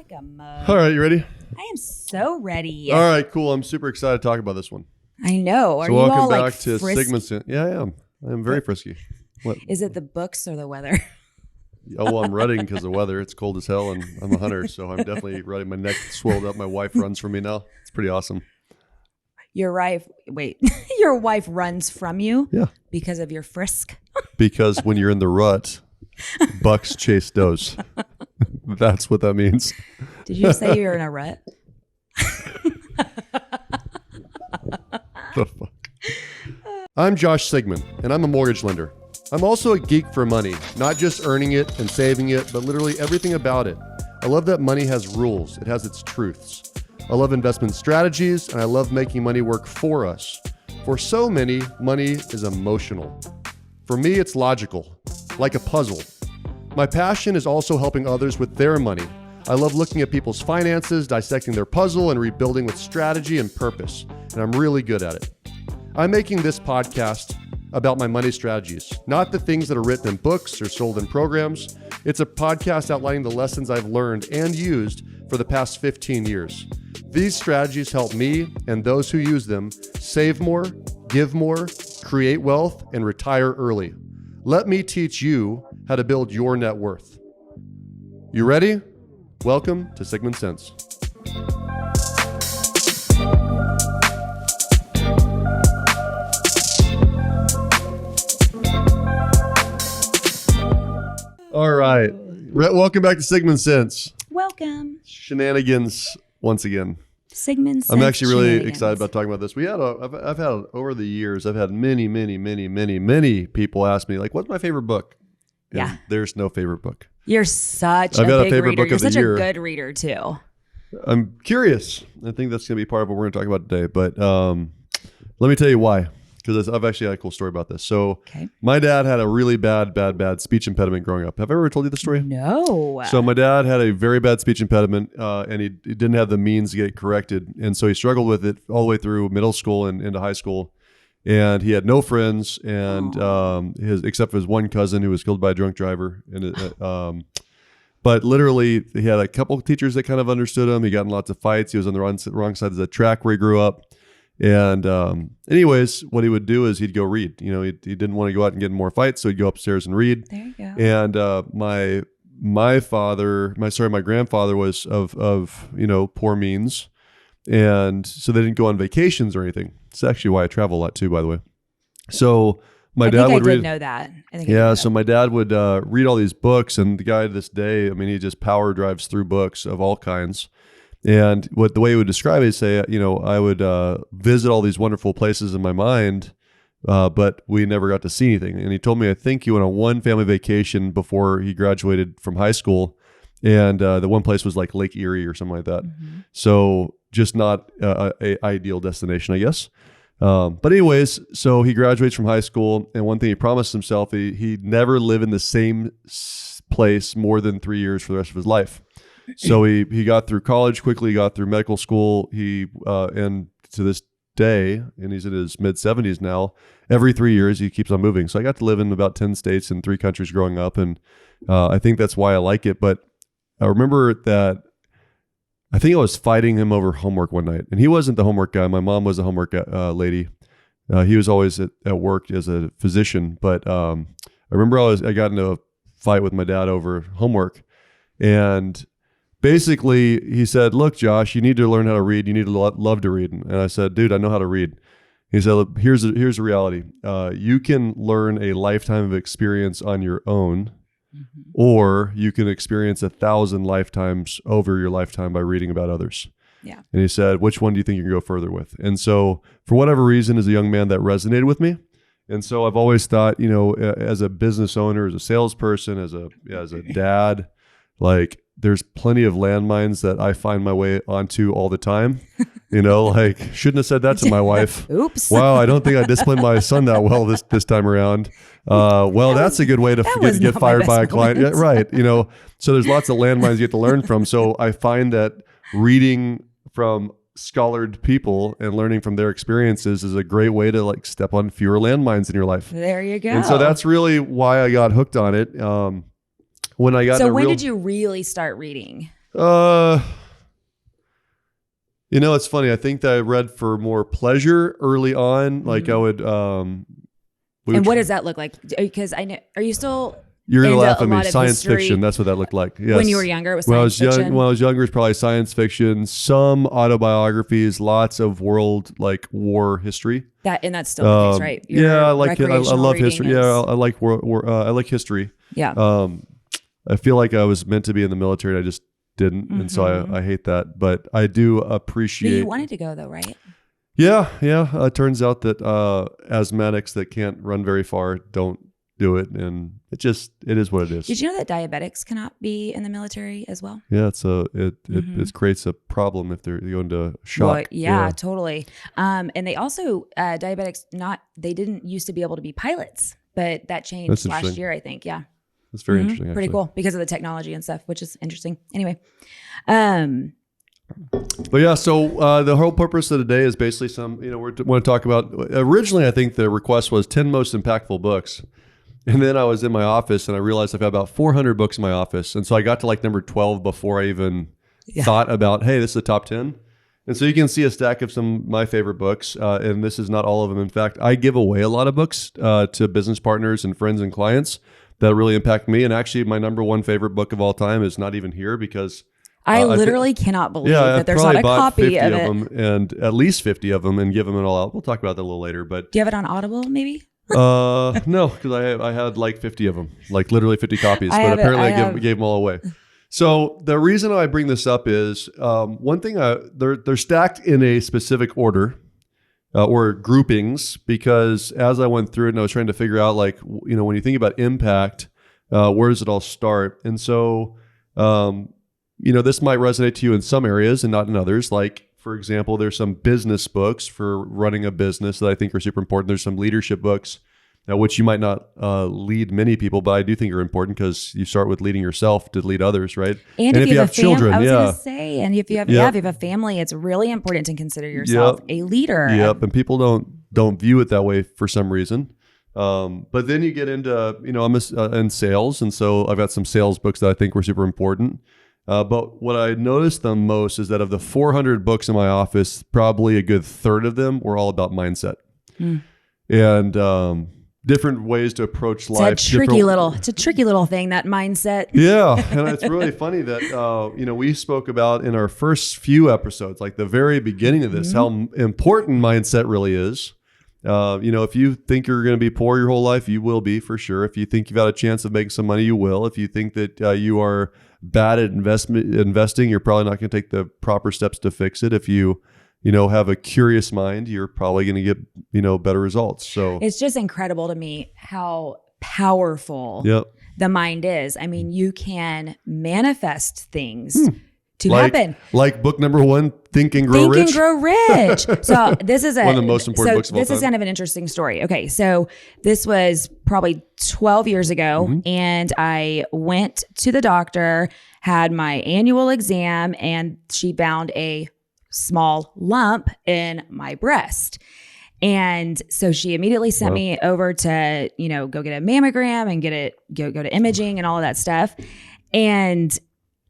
like a mug. All right, you ready? I am so ready. All right, cool. I'm super excited to talk about this one. I know. Are so you welcome all back like to Sigman. Yeah, I am. I'm very frisky. What? Is it the books or the weather? Oh, well, I'm running because of the weather. It's cold as hell, and I'm a hunter, so I'm definitely running. My neck swelled up. My wife runs from me now. It's pretty awesome. Your wife, your wife runs from you? Yeah. Because of your frisk? Because when you're in the rut, bucks chase does. That's what that means. Did you say you're in a rut? The fuck? I'm Josh Sigman, and I'm a mortgage lender. I'm also a geek for money, not just earning it and saving it, but literally everything about it. I love that money has rules. It has its truths. I love investment strategies, and I love making money work for us. For so many, money is emotional. For me, it's logical, like a puzzle. My passion is also helping others with their money. I love looking at people's finances, dissecting their puzzle, and rebuilding with strategy and purpose, and I'm really good at it. I'm making this podcast about my money strategies, not the things that are written in books or sold in programs. It's a podcast outlining the lessons I've learned and used for the past 15 years. These strategies help me and those who use them save more, give more, create wealth, and retire early. Let me teach you how to build your net worth. You ready? Welcome to Sigman Sense. All right. Welcome back to Sigman Sense. Welcome. Shenanigans once again. Sigman Sense. I'm actually really excited about talking about this. I've had over the years, I've had many people ask me, like, what's my favorite book? And yeah. There's no favorite book. You're such I've a got a big favorite reader. book You're of the such year. a good reader too. I'm curious. I think that's going to be part of what we're going to talk about today. But let me tell you why. Because I've actually had a cool story about this. So my dad had a really bad speech impediment growing up. Have I ever told you the story? No. So my dad had a very bad speech impediment and he didn't have the means to get it corrected. And so he struggled with it all the way through middle school and into high school. And he had no friends and except for his one cousin who was killed by a drunk driver. And but literally he had a couple of teachers that kind of understood him. He got in lots of fights. He was on the wrong side of the track where he grew up. And anyways, what he would do is he'd go read. You know, he didn't want to go out and get in more fights, so he'd go upstairs and read. There you go. And my grandfather was of poor means, and so they didn't go on vacations or anything. It's actually why I travel a lot too, by the way. So my dad would read. I did know that. So my dad would read all these books, and the guy to this day, I mean, he just power drives through books of all kinds. And the way he would describe it, he'd say, I would visit all these wonderful places in my mind, but we never got to see anything. And he told me, I think he went on one family vacation before he graduated from high school. And the one place was like Lake Erie or something like that. Mm-hmm. So just not a ideal destination, I guess. But anyways, so he graduates from high school. And one thing he promised himself, he'd never live in the same place more than 3 years for the rest of his life. So he got through college quickly, he got through medical school. And to this day, and he's in his mid-70s now, every 3 years he keeps on moving. So I got to live in about 10 states and 3 countries growing up. And I think that's why I like it. But I remember that I think I was fighting him over homework one night. And he wasn't the homework guy. My mom was the homework lady. He was always at work as a physician. But I remember I got into a fight with my dad over homework. And basically, he said, look, Josh, you need to learn how to read. You need to love to read. And I said, dude, I know how to read. He said, look, here's the reality. You can learn a lifetime of experience on your own, mm-hmm. or you can experience 1,000 lifetimes over your lifetime by reading about others. Yeah. And he said, which one do you think you can go further with? And so for whatever reason, as a young man, that resonated with me. And so I've always thought, as a business owner, as a salesperson, as a dad, like, there's plenty of landmines that I find my way onto all the time. Shouldn't have said that to my wife. Oops. Wow, I don't think I disciplined my son that well this time around. That's a good way to get fired by a client. Yeah, right. So there's lots of landmines you get to learn from. So I find that reading from scholared people and learning from their experiences is a great way to step on fewer landmines in your life. There you go. And so that's really why I got hooked on it. When did you really start reading? Uh, it's funny. I think that I read for more pleasure early on. Like I would, And what does that look like? Because I know, are you still you're going to into laugh a at me. lot of Science history? fiction. That's what that looked like. Yes. When you were younger, it was When I science was fiction? when I was younger, it was probably science fiction, some autobiographies, lots of world like war history. And that's still the case, right? Your Yeah, I like it. I love history. reading Yeah, I like I like history. Yeah. I feel like I was meant to be in the military and I just didn't. And so I hate that, but I do But appreciate. you wanted to go though, right? Yeah. It turns out that asthmatics that can't run very far don't do it, and it is what it is. Did you know that diabetics cannot be in the military as well? Yeah, it creates a problem if they go into shock. Well, yeah, totally. And they also diabetics they didn't used to be able to be pilots, but that changed last year, I think. Yeah. That's very interesting. Pretty cool because of the technology and stuff, which is interesting. Anyway, but yeah, so the whole purpose of today is basically we want to talk about. Originally, I think the request was 10 most impactful books, and then I was in my office and I realized I've got about 400 books in my office, and so I got to like number 12 before I even thought about, hey, this is the top 10. And so you can see a stack of some of my favorite books, and this is not all of them. In fact, I give away a lot of books to business partners and friends and clients that really impact me. And actually, my number one favorite book of all time is not even here because I literally cannot believe that there's not a copy of it. Them and at least 50 of them, and give them it all out. We'll talk about that a little later. But do you have it on Audible, maybe? No, because I had like 50 of them, like literally 50 copies. But apparently, I gave them all away. So the reason I bring this up is one thing. They're stacked in a specific order. Or groupings, because as I went through it and I was trying to figure out, like, when you think about impact, where does it all start? And so, this might resonate to you in some areas and not in others. Like, for example, there's some business books for running a business that I think are super important. There's some leadership books, which you might not lead many people, but I do think are important because you start with leading yourself to lead others, right? And if you have children, I was going to say, and if you have a family, it's really important to consider yourself a leader. Yep, and people don't view it that way for some reason. But then you get into, I'm in sales, and so I've got some sales books that I think were super important. But what I noticed the most is that of the 400 books in my office, probably a good third of them were all about mindset. And different ways to approach life. It's a tricky little thing, that mindset. Yeah. And it's really funny that, we spoke about in our first few episodes, like the very beginning of this, how important mindset really is. If you think you're going to be poor your whole life, you will be, for sure. If you think you've got a chance of making some money, you will. If you think that you are bad at investing, you're probably not going to take the proper steps to fix it. If you have a curious mind, you're probably going to get, better results. So it's just incredible to me how powerful the mind is. I mean, you can manifest things to happen. Like book number 1, Think and Grow Rich. Think and Grow Rich. So this is one of the most important books of all time. This is kind of an interesting story. Okay, so this was probably 12 years ago, and I went to the doctor, had my annual exam, and she found a small lump in my breast. And so she immediately sent me over to, go get a mammogram and go to imaging and all of that stuff. And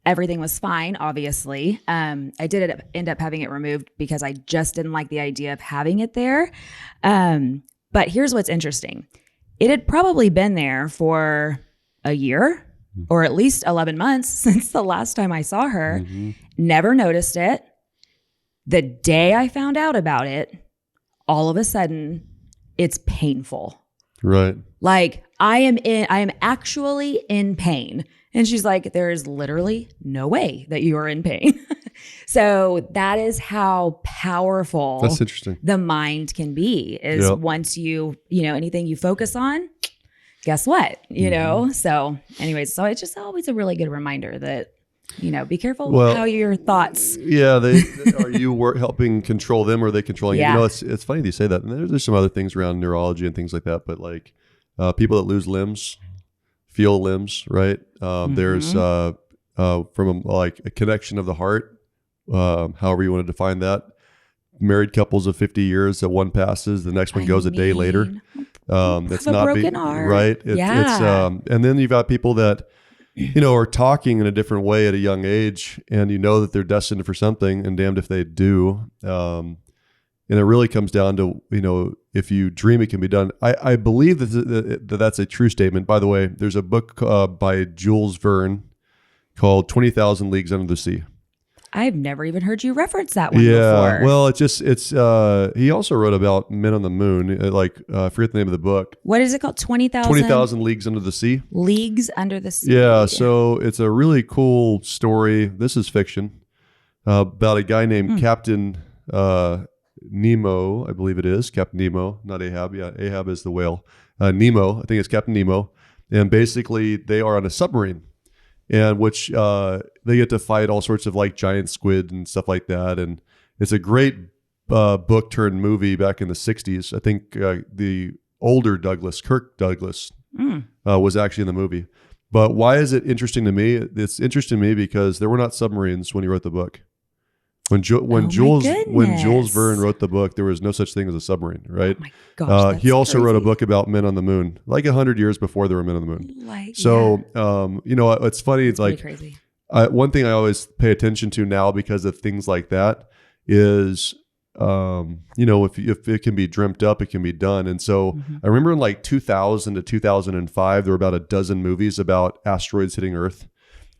everything was fine, obviously. I did end up having it removed because I just didn't like the idea of having it there. But here's what's interesting. It had probably been there for a year or at least 11 months since the last time I saw her. Never noticed it. The day I found out about it, all of a sudden, it's painful. Right. Like I am actually in pain. And she's like, there is literally no way that you are in pain. So that is how powerful That's interesting. the mind can be, is once anything you focus on, guess what? So anyways, so it's just always a really good reminder that, be careful how your thoughts. Yeah, are you helping control them, or are they controlling you? It's funny that you say that. And there's some other things around neurology and things like that, but like people that lose limbs, feel limbs, right? There's from a connection of the heart, however you want to define that. Married couples of 50 years, that one passes, the next one goes a day later. That's not broken heart. right. It's and then you've got people that are talking in a different way at a young age, and you know that they're destined for something, and damned if they do. And it really comes down to, if you dream, it can be done. I believe that's a true statement. By the way, there's a book by Jules Verne called 20,000 Leagues Under the Sea. I've never even heard you reference that one before. Well, he also wrote about men on the moon. I forget the name of the book. What is it called? 20,000? 20,000 Leagues Under the Sea. Leagues Under the Sea. Yeah. So it's a really cool story. This is fiction about a guy named Captain Nemo, I believe it is. Captain Nemo, not Ahab. Yeah, Ahab is the whale. Nemo, I think it's Captain Nemo. And basically they are on a submarine, and which they get to fight all sorts of like giant squid and stuff like that. And it's a great book turned movie back in the 60s. I think the older Kirk Douglas, was actually in the movie. But why is it interesting to me? It's interesting to me because there were not submarines when he wrote the book. When Jules Verne wrote the book, there was no such thing as a submarine, right? Oh my gosh, he also crazy. wrote a book about men on the moon, like 100 years before there were men on the moon. It's funny. It's like crazy. One thing I always pay attention to now because of things like that is, if it can be dreamt up, it can be done. And so I remember in like 2000 to 2005, there were about a dozen movies about asteroids hitting Earth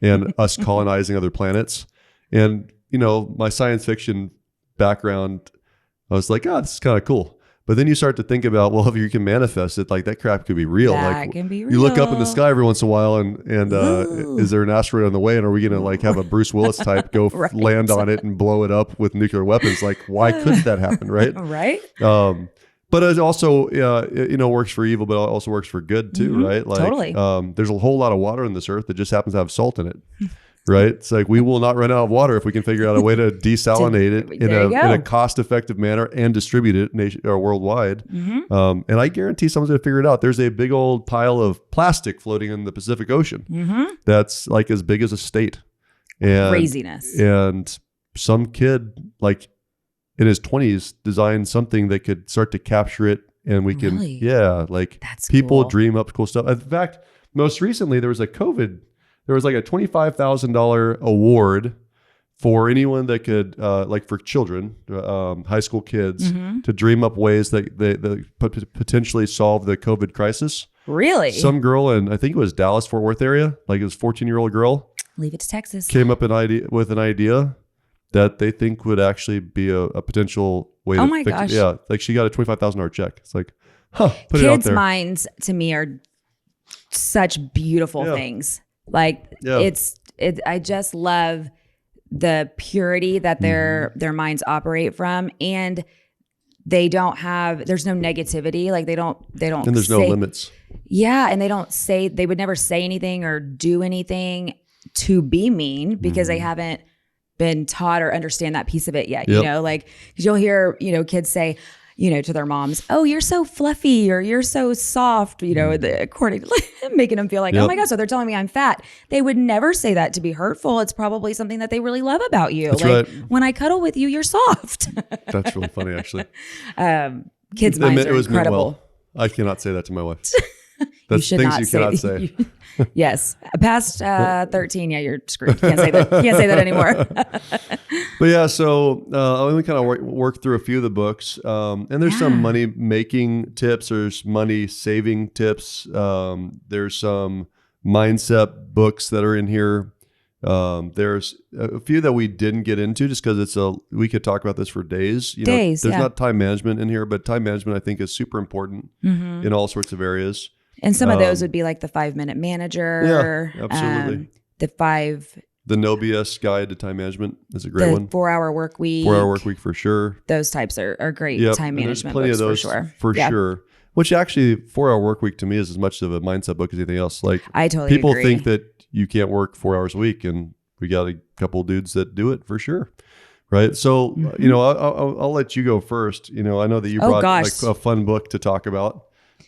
and us colonizing other planets. And my science fiction background, I was like, this is kind of cool. But then you start to think about, well, if you can manifest it, like that crap could be real. That can be real. You look up in the sky every once in a while and is there an asteroid on the way? And are we going to like have a Bruce Willis type go Right. land on it and blow it up with nuclear weapons? Like, why couldn't that happen? Right. Right. But it also, works for evil, but it also works for good too, right? Like, Totally. There's a whole lot of water on this earth that just happens to have salt in it. Right. It's like we will not run out of water if we can figure out a way to desalinate it in a cost-effective manner and distribute it worldwide. And I guarantee someone's going to figure it out. There's a big old pile of plastic floating in the Pacific Ocean that's like as big as a state. And, craziness. And some kid like in his 20s designed something that could start to capture it, and we can, That's people cool. dream up cool stuff. In fact, most recently there was like a $25,000 award for anyone that could, like for children, high school kids, to dream up ways that they potentially solve the COVID crisis. Really? Some girl in, I think it was Dallas, Fort Worth area, like it was a 14-year-old girl, Leave it to Texas. came up with an idea that they think would actually be a potential way to fix gosh. it. Yeah, like she got a $25,000 check. It's like, put it out Kids' there. minds to me are such beautiful things. Like I just love the purity that their minds operate from, and there's no negativity. Like they don't And there's no limits. Yeah. And they would never say anything or do anything to be mean because they haven't been taught or understand that piece of it yet. Yep. Like 'cause you'll hear, kids say, to their moms, "Oh, you're so fluffy," or "You're so soft," according to making them feel like, "Oh my God," so they're telling me I'm fat. They would never say that to be hurtful. It's probably something that they really love about you. That's like, right. when I cuddle with you, you're soft. That's really funny, actually. Kids' minds are It was meant incredible. well. I cannot say that to my wife. You That's should things not you cannot say. Yes. Past 13, you're screwed. Can't say that. Can't say that anymore. But yeah, so I only kind of work through a few of the books, and there's some money making tips. There's money saving tips. There's some mindset books that are in here. There's a few that we didn't get into just because we could talk about this for days. There's not time management in here, but time management I think is super important in all sorts of areas. And some of those would be like the 5-minute manager. Yeah, absolutely. The No BS Guide to Time Management is a great one. 4-hour work week. 4-hour work week for sure. Those types are great time and management there's plenty books of those for sure. sure. Which actually, 4-hour work week to me is as much of a mindset book as anything else. Like I totally people agree. think that you can't work 4 hours a week, and we got a couple dudes that do it for sure. Right. So, I'll let you go first. I know that you brought like a fun book to talk about.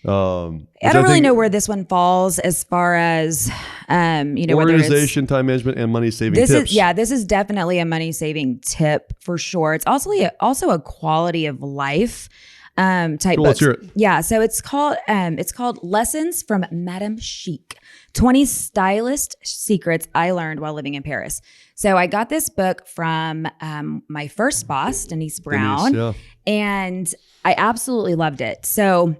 I don't really know where this one falls as far as, organization, time management, and money saving tips. This is definitely a money saving tip for sure. It's also a quality of life type Cool, books. let's hear it. Yeah, so it's called Lessons from Madame Chic: 20 Stylist Secrets I Learned While Living in Paris. So I got this book from my first boss, Denise Brown, and I absolutely loved it. So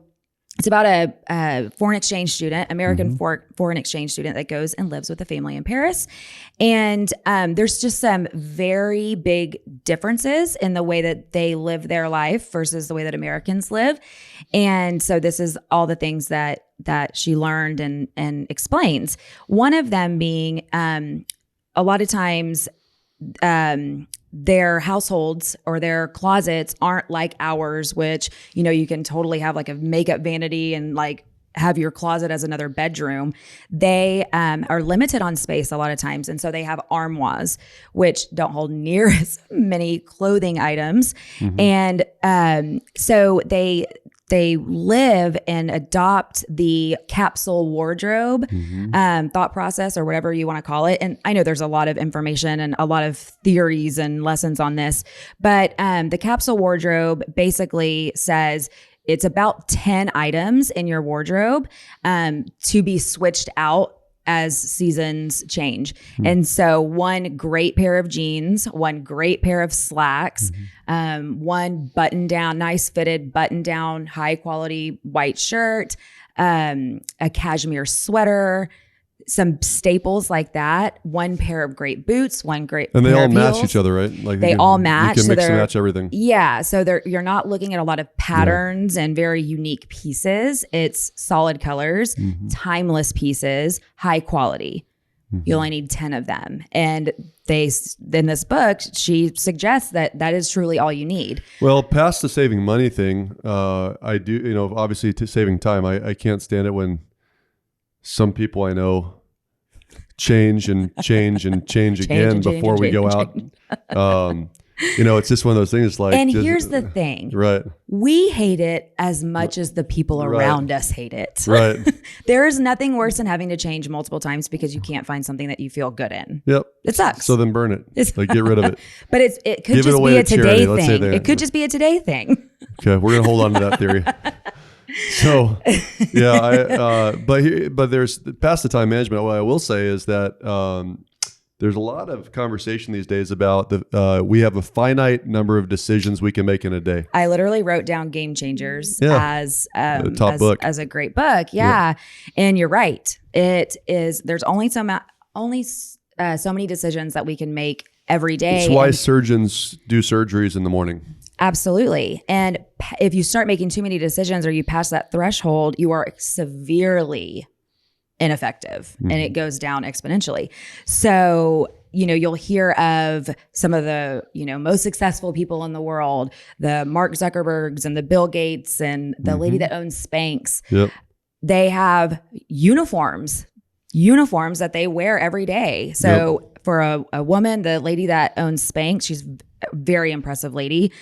it's about a foreign exchange student, American foreign exchange student that goes and lives with a family in Paris. And there's just some very big differences in the way that they live their life versus the way that Americans live. And so this is all the things that she learned and explains. One of them being a lot of times their households or their closets aren't like ours, which, you can totally have like a makeup vanity and like have your closet as another bedroom. They are limited on space a lot of times. And so they have armoires, which don't hold near as many clothing items. And so they live and adopt the capsule wardrobe thought process, or whatever you want to call it. And I know there's a lot of information and a lot of theories and lessons on this, but the capsule wardrobe basically says it's about 10 items in your wardrobe to be switched out as seasons change. And so one great pair of jeans, one great pair of slacks, one button down, nice fitted button down, high quality white shirt, a cashmere sweater, some staples like that, one pair of great boots, one great and they pair all of match heels. each other, right? Like They all match. You can So mix and match everything. Yeah. So you're not looking at a lot of patterns and very unique pieces. It's solid colors, timeless pieces, high quality. You only need 10 of them. And in this book, she suggests that is truly all you need. Well, past the saving money thing, I do, obviously saving time. I can't stand it when some people I know change and change and change again before we go out. It's just one of those things like. And here's the thing. Right. We hate it as much as the people around us hate it. Right. There is nothing worse than having to change multiple times because you can't find something that you feel good in. Yep. It sucks. So then burn it. Like get rid of it. But it could Give just it away be a to today charity. thing. It could just be a today thing. Okay, we're gonna hold on to that theory. So, yeah, but there's past the time management. What I will say is that there's a lot of conversation these days about we have a finite number of decisions we can make in a day. I literally wrote down Game Changers as book. as a great book. Yeah. And you're right. It is. There's only so many decisions that we can make every day. It's why surgeons do surgeries in the morning. Absolutely. And if you start making too many decisions or you pass that threshold, you are severely ineffective and it goes down exponentially. So, you'll hear of some of the, most successful people in the world, the Mark Zuckerbergs and the Bill Gates and the lady that owns Spanx. Yep. They have uniforms that they wear every day. So for a woman, the lady that owns Spanx, she's a very impressive lady.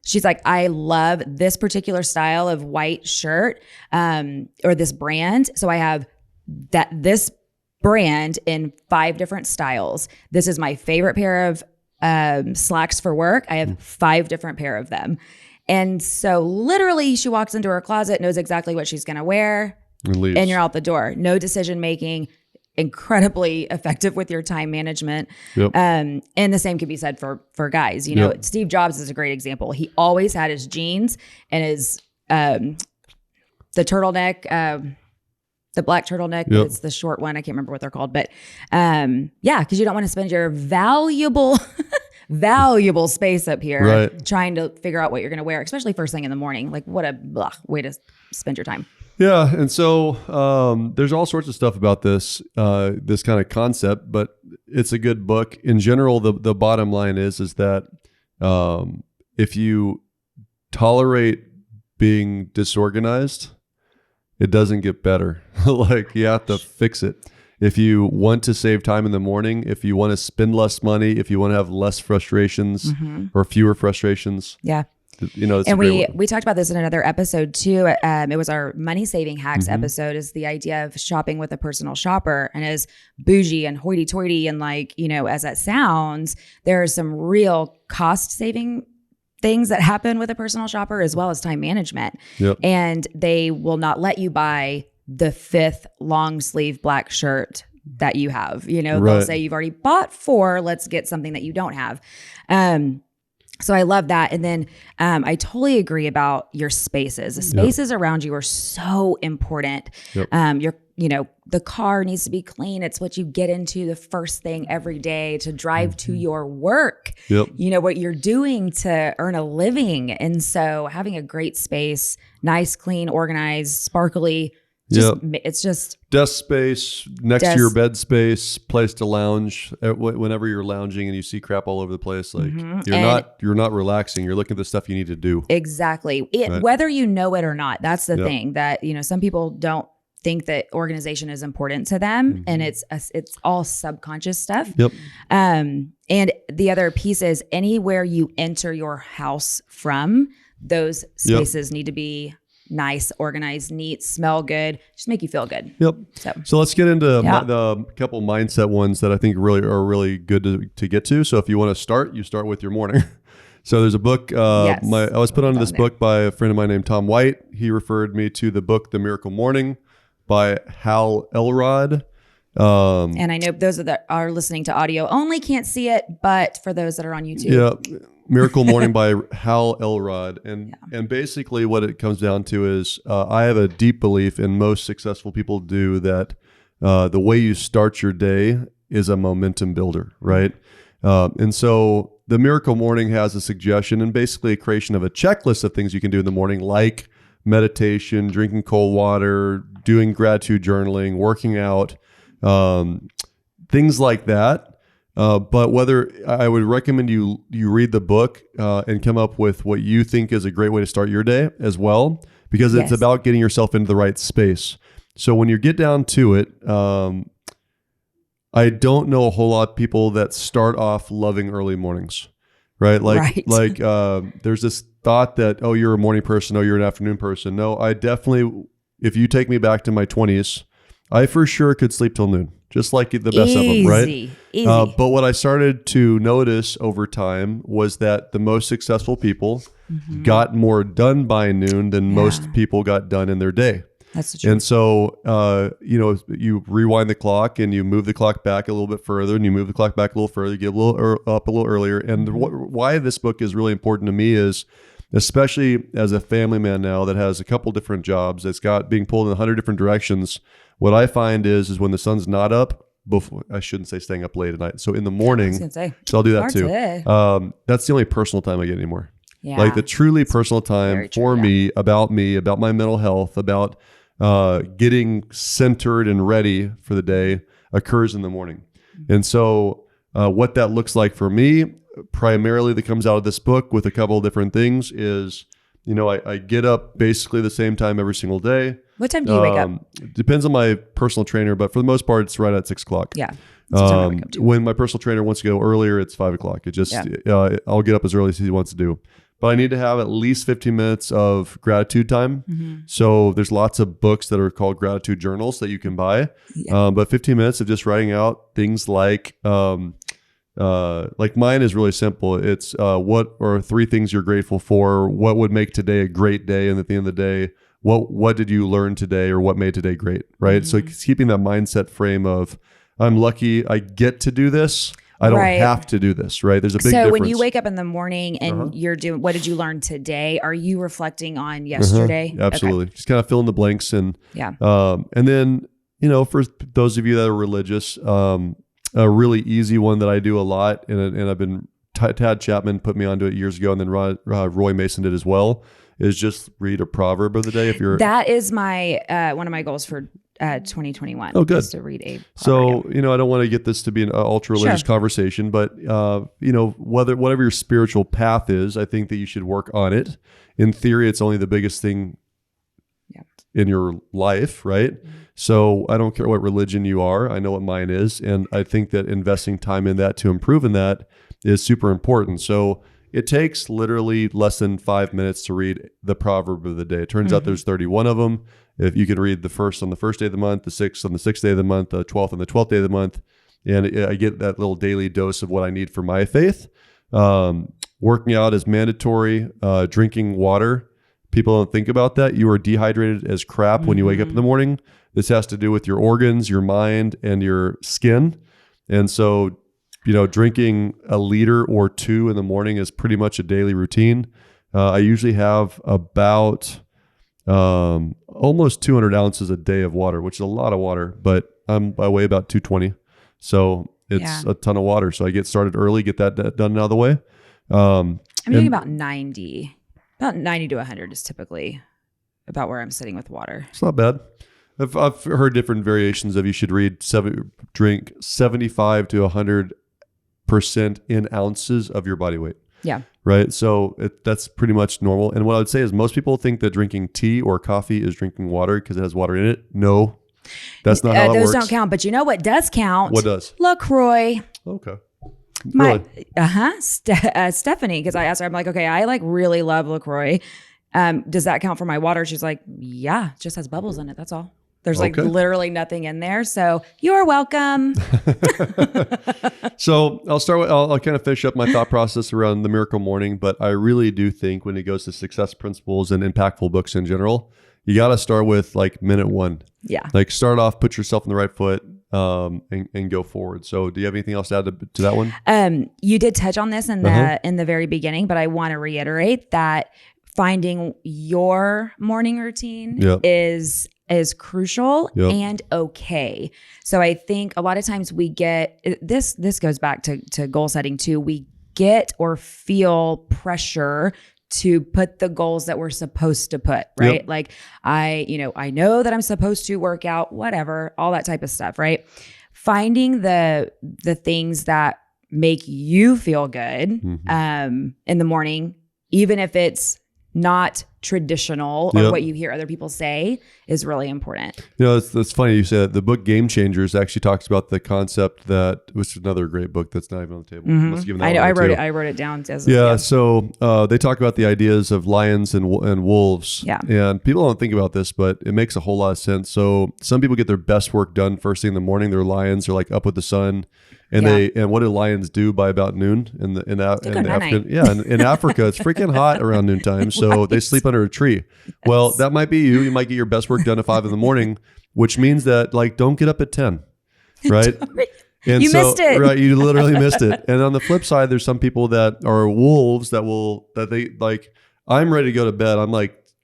She's like, I love this particular style of white shirt or this brand. So I have this brand in 5 different styles. This is my favorite pair of slacks for work. I have 5 different pair of them. And so literally she walks into her closet, knows exactly what she's going to wear, and you're out the door. No decision making, incredibly effective with your time management. Yep. And the same could be said for guys. Steve Jobs is a great example. He always had his jeans and his the turtleneck, the black turtleneck. But it's the short one. I can't remember what they're called, but because you don't want to spend your valuable space up here trying to figure out what you're going to wear, especially first thing in the morning. Like what a way to spend your time. Yeah, and so there's all sorts of stuff about this kind of concept, but it's a good book. In general, the bottom line is that if you tolerate being disorganized, it doesn't get better. Like you have to fix it. If you want to save time in the morning, if you want to spend less money, if you want to have less frustrations or fewer frustrations. Yeah. And we talked about this in another episode too. It was our money saving hacks episode, is the idea of shopping with a personal shopper. And as bougie and hoity toity and as that sounds, there are some real cost saving things that happen with a personal shopper, as well as time management. Yep. And they will not let you buy the 5th long sleeve black shirt that you have. You know, they'll say you've already bought 4. Let's get something that you don't have. So I love that. And then I totally agree about your spaces. The spaces around you are so important. The car needs to be clean. It's what you get into the first thing every day to drive to your work. You know, what you're doing to earn a living. And so having a great space, nice, clean, organized, sparkly, it's just desk space next to your bed space, place to lounge whenever you're lounging and you see crap all over the place. Like you're not relaxing. You're looking at the stuff you need to do. Exactly. Whether you know it or not, that's the thing that, you know, some people don't think that organization is important to them, and it's all subconscious stuff. And the other piece is anywhere you enter your house from, those spaces need to be nice, organized, neat, smell good, just make you feel good. So let's get into the couple mindset ones that I think are really good to get to. So if you want to start, you start with your morning. So there's a book, I was put onto this book by a friend of mine named Tom White. He referred me to the book, The Miracle Morning by Hal Elrod. And I know those that are listening to audio only can't see it, but for those that are on YouTube. Miracle Morning by Hal Elrod. And basically what it comes down to is I have a deep belief, and most successful people do, that the way you start your day is a momentum builder, right? And so the Miracle Morning has a suggestion and basically a creation of a checklist of things you can do in the morning, like meditation, drinking cold water, doing gratitude journaling, working out, things like that. But whether I would recommend you read the book and come up with what you think is a great way to start your day as well, because it's about getting yourself into the right space. So when you get down to it, I don't know a whole lot of people that start off loving early mornings, right? Like there's this thought that, oh, you're a morning person, oh, you're an afternoon person. No, I definitely, if you take me back to my 20s, I for sure could sleep till noon, just like the best of them, right? Easy. But what I started to notice over time was that the most successful people got more done by noon than most people got done in their day. That's the truth. And so, you rewind the clock and you move the clock back a little bit further, and you move the clock back a little further, get up a little earlier. And why this book is really important to me is, especially as a family man now that has a couple different jobs, that's got being pulled in 100 different directions. What I find is when the sun's not up, I shouldn't say staying up late at night. So in the morning, so I'll do that too. That's the only personal time I get anymore. Like the truly personal time for me, about my mental health, about getting centered and ready for the day occurs in the morning. And so what that looks like for me, primarily that comes out of this book with a couple of different things, is, I get up basically the same time every single day. What time do you wake up? Depends on my personal trainer, but for the most part, it's right at 6 o'clock. Yeah. When my personal trainer wants to go earlier, it's 5 o'clock. It just, I'll get up as early as he wants to do. But I need to have at least 15 minutes of gratitude time. So there's lots of books that are called gratitude journals that you can buy. But 15 minutes of just writing out things like mine is really simple. It's what are 3 things you're grateful for? What would make today a great day? And at the end of the day, what did you learn today, or what made today great? Right. So it's keeping that mindset frame of, I'm lucky I get to do this. I don't have to do this, right? There's a big difference. So when you wake up in the morning and you're doing, what did you learn today? Are you reflecting on yesterday? Absolutely. Just kind of fill in the blanks. And and then, for those of you that are religious, a really easy one that I do a lot, and I've been, Tad Chapman put me onto it years ago, and then Roy Mason did as well, is just read a proverb of the day. That is my one of my goals for 2021. Oh, good. Is to read a proverb. So, I don't want to get this to be an ultra religious conversation, but whatever your spiritual path is, I think that you should work on it. In theory, it's only the biggest thing in your life, right? So I don't care what religion you are. I know what mine is, and I think that investing time in that to improve in that is super important. So it takes literally less than 5 minutes to read the proverb of the day. It turns out there's 31 of them. If you can read the first on the first day of the month, the 6th on the 6th day of the month, the 12th on the 12th day of the month, and I get that little daily dose of what I need for my faith. Working out is mandatory. Drinking water. People don't think about that. You are dehydrated as crap when you wake up in the morning. This has to do with your organs, your mind, and your skin. And so, drinking a liter or 2 in the morning is pretty much a daily routine. I usually have about almost 200 ounces a day of water, which is a lot of water, but I weigh about 220. So it's a ton of water. So I get started early, get that done out of the way. I'm doing about 90. About 90 to 100 is typically about where I'm sitting with water. It's not bad. I've heard different variations of you should drink 75 to 100% in ounces of your body weight. Yeah. Right. So that's pretty much normal. And what I would say is most people think that drinking tea or coffee is drinking water because it has water in it. No, that's not how it works. Those don't count. But you know what does count? What does? LaCroix. Okay. Really? Stephanie, because I asked her, I'm like, okay, I really love LaCroix. Does that count for my water? She's like, yeah, it just has bubbles in it. That's all. There's literally nothing in there. So you're welcome. So I'll kind of finish up my thought process around the Miracle Morning, but I really do think when it goes to success principles and impactful books in general, you got to start with minute 1. Yeah. Start off, put yourself in the right foot, and go forward. So do you have anything else to add to that one? You did touch on this in the very beginning, but I want to reiterate that finding your morning routine is crucial and okay. So I think a lot of times we get this goes back to goal setting too. We get or feel pressure to put the goals that we're supposed to put, right? Like I know that I'm supposed to work out, whatever, all that type of stuff, right? Finding the things that make you feel good in the morning, even if it's not traditional or what you hear other people say, is really important. It's funny you said the book Game Changers actually talks about the concept which is another great book that's not even on the table. I know. I wrote it down. So they talk about the ideas of lions and wolves. Yeah. And people don't think about this, but it makes a whole lot of sense. So some people get their best work done first thing in the morning. They're lions. They're up with the sun. And what do lions do by about noon in Africa? It's freaking hot around noontime, so they sleep under a tree. Yes. Well, that might be you. You might get your best work done at 5 a.m, which means that don't get up at 10, right? And you missed it, right? You literally missed it. And on the flip side, there's some people that are wolves that they I'm ready to go to bed. I'm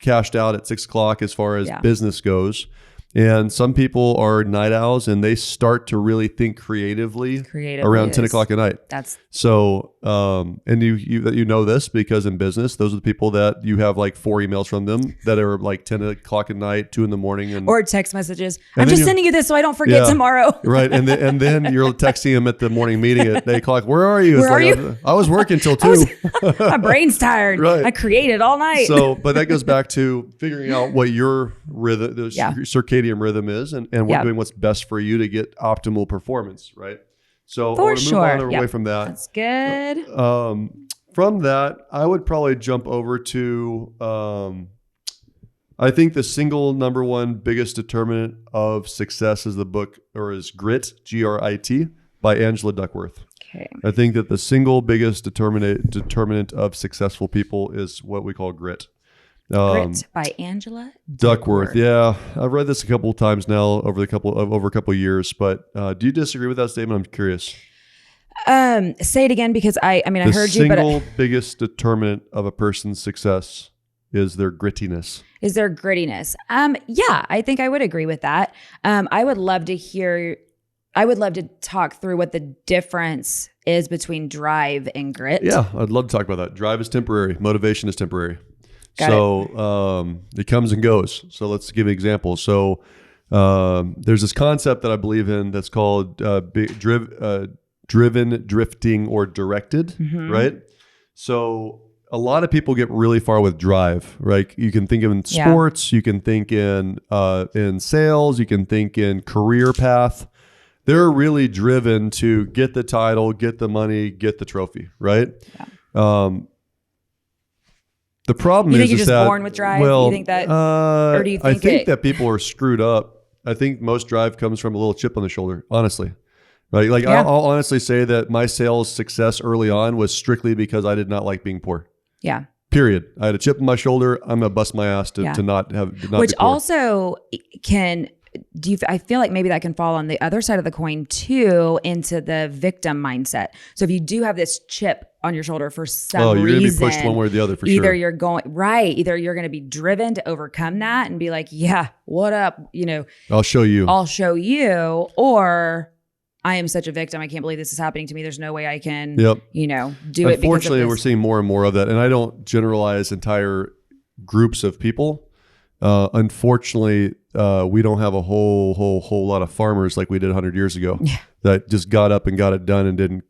cashed out at 6 o'clock as far as business goes. And some people are night owls and they start to really think creatively around 10 o'clock at night. So, and you know this because in business, those are the people that you have 4 emails from them that are 10 o'clock at night, 2 a.m. or text messages. I'm just sending you this so I don't forget tomorrow. Right. And then you're texting them at the morning meeting at 8 o'clock. Where are you? Where are you? I was working till 2. My brain's tired. Right. I created all night. So, but that goes back to figuring out what your rhythm, circadian rhythm is and doing what's best for you to get optimal performance, right? So I want to move on away from that. That's good. From that, I would probably jump over to I think the single number one biggest determinant of success is Grit, Grit, by Angela Duckworth. Okay. I think that the single biggest determinant of successful people is what we call grit. Grit by Angela Duckworth. Yeah, I've read this a couple of times now over a couple of years. But do you disagree with that statement? I'm curious. Say it again because I heard you. The single biggest determinant of a person's success is their grittiness. Yeah, I think I would agree with that. I would love to talk through what the difference is between drive and grit. Yeah, I'd love to talk about that. Drive is temporary. Motivation is temporary. It comes and goes. So let's give an example. So there's this concept that I believe in that's called driven, drifting, or directed, right? So a lot of people get really far with drive, right? You can think of in sports, you can think in sales, you can think in career path. They're really driven to get the title, get the money, get the trophy, right? Yeah. The problem is you're just that, born with drive? You think that, or do you think I think that people are screwed up. I think most drive comes from a little chip on the shoulder, honestly. Right? Like Yeah. I'll honestly say that my sales success early on was strictly because I did not like being poor. Yeah. Period. I had a chip on my shoulder. I'm gonna bust my ass to not Which be poor. also can I feel like maybe that can fall on the other side of the coin too, into the victim mindset. So if you do have this chip on your shoulder for some you're reason, gonna be pushed one way or the other for either sure. you're going to be driven to overcome that and be like, yeah, what up? You know, I'll show you, or I am such a victim. I can't believe this is happening to me. There's no way I can, do it. Unfortunately, we're seeing more and more of that. And I don't generalize entire groups of people. Unfortunately, we don't have a whole lot of farmers like we did 100 years ago that just got up and got it done and didn't,